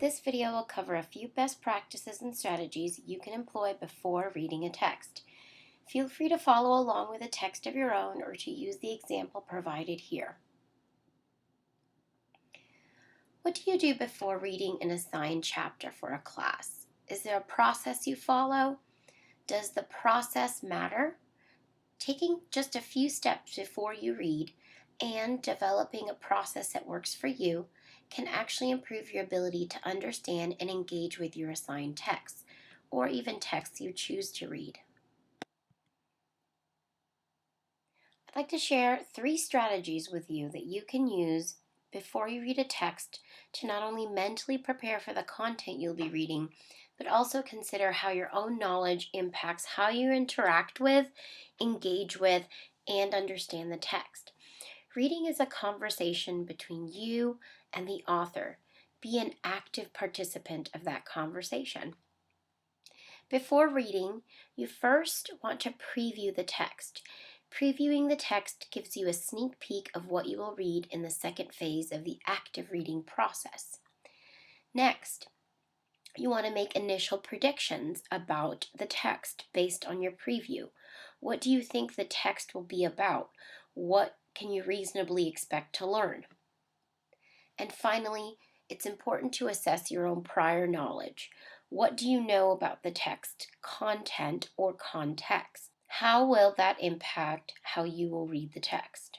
This video will cover a few best practices and strategies you can employ before reading a text. Feel free to follow along with a text of your own or to use the example provided here. What do you do before reading an assigned chapter for a class? Is there a process you follow? Does the process matter? Taking just a few steps before you read and developing a process that works for you can actually improve your ability to understand and engage with your assigned texts, or even texts you choose to read. I'd like to share 3 strategies with you that you can use before you read a text to not only mentally prepare for the content you'll be reading, but also consider how your own knowledge impacts how you interact with, engage with, and understand the text. Reading is a conversation between you and the author. Be an active participant of that conversation. Before reading, you first want to preview the text. Previewing the text gives you a sneak peek of what you will read in the second phase of the active reading process. Next, you want to make initial predictions about the text based on your preview. What do you think the text will be about? What can you reasonably expect to learn? And finally, it's important to assess your own prior knowledge. What do you know about the text content or context? How will that impact how you will read the text?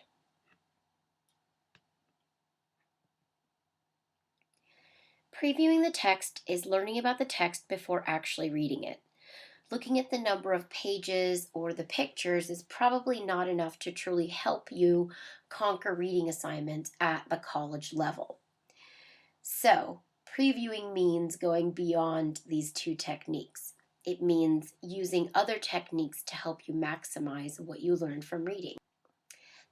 Previewing the text is learning about the text before actually reading it. Looking at the number of pages or the pictures is probably not enough to truly help you conquer reading assignments at the college level. So, previewing means going beyond these 2 techniques. It means using other techniques to help you maximize what you learned from reading.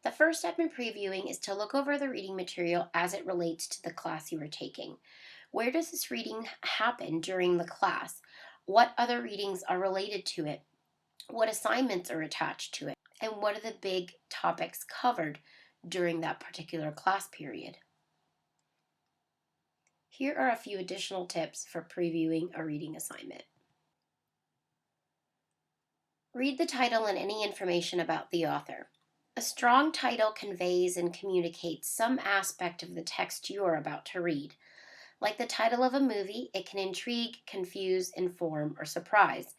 The first step in previewing is to look over the reading material as it relates to the class you are taking. Where does this reading happen during the class? What other readings are related to it? What assignments are attached to it? And what are the big topics covered during that particular class period? Here are a few additional tips for previewing a reading assignment. Read the title and any information about the author. A strong title conveys and communicates some aspect of the text you are about to read. Like the title of a movie, it can intrigue, confuse, inform, or surprise.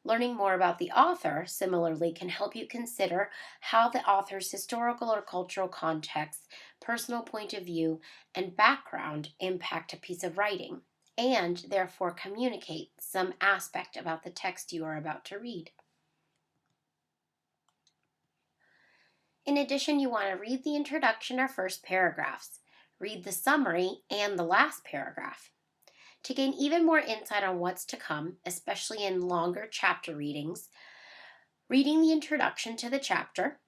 Learning more about the author, similarly, can help you consider how the author's historical or cultural context, personal point of view, and background impact a piece of writing, and therefore communicate some aspect about the text you are about to read. In addition, you want to read the introduction or first paragraphs. Read the summary and the last paragraph. To gain even more insight on what's to come, especially in longer chapter readings, reading the introduction to the chapter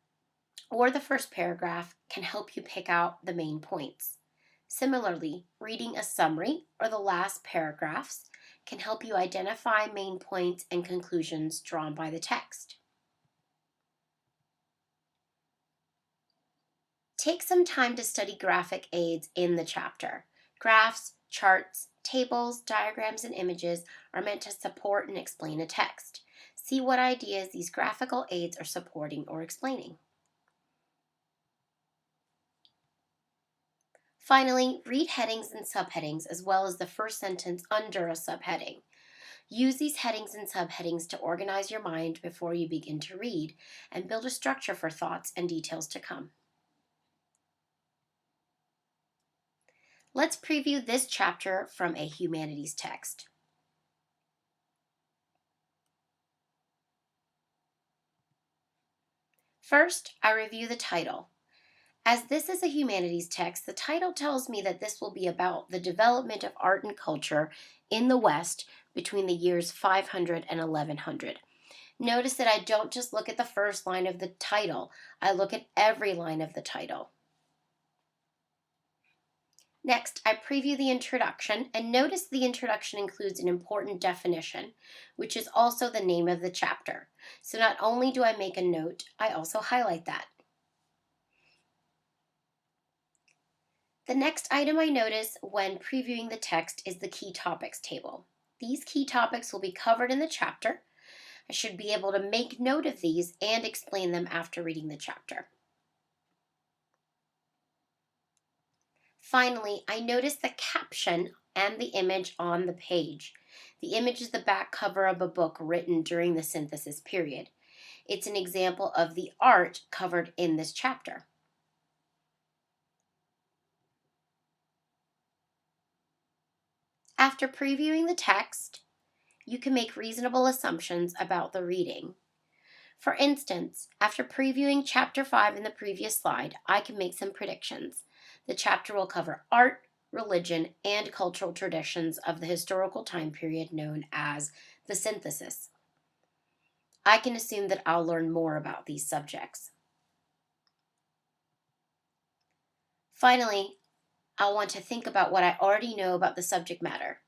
or the first paragraph can help you pick out the main points. Similarly, reading a summary or the last paragraphs can help you identify main points and conclusions drawn by the text. Take some time to study graphic aids in the chapter. Graphs, charts, tables, diagrams, and images are meant to support and explain a text. See what ideas these graphical aids are supporting or explaining. Finally, read headings and subheadings as well as the first sentence under a subheading. Use these headings and subheadings to organize your mind before you begin to read and build a structure for thoughts and details to come. Let's preview this chapter from a humanities text. First, I review the title. As this is a humanities text, the title tells me that this will be about the development of art and culture in the West between the years 500 and 1100. Notice that I don't just look at the first line of the title, I look at every line of the title. Next, I preview the introduction, and notice the introduction includes an important definition, which is also the name of the chapter. So not only do I make a note, I also highlight that. The next item I notice when previewing the text is the key topics table. These key topics will be covered in the chapter. I should be able to make note of these and explain them after reading the chapter. Finally, I notice the caption and the image on the page. The image is the back cover of a book written during the synthesis period. It's an example of the art covered in this chapter. After previewing the text, you can make reasonable assumptions about the reading. For instance, after previewing Chapter 5 in the previous slide, I can make some predictions. The chapter will cover art, religion, and cultural traditions of the historical time period known as the synthesis. I can assume that I'll learn more about these subjects. Finally, I'll want to think about what I already know about the subject matter.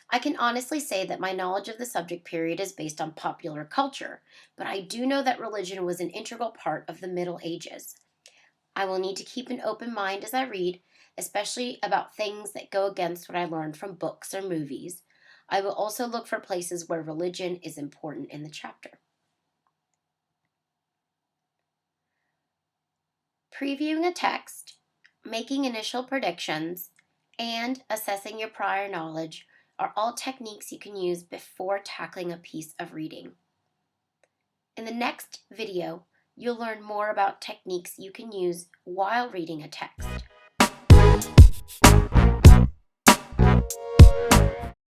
I can honestly say that my knowledge of the subject period is based on popular culture, but I do know that religion was an integral part of the Middle Ages. I will need to keep an open mind as I read, especially about things that go against what I learned from books or movies. I will also look for places where religion is important in the chapter. Previewing a text, making initial predictions, and assessing your prior knowledge are all techniques you can use before tackling a piece of reading. In the next video, you'll learn more about techniques you can use while reading a text.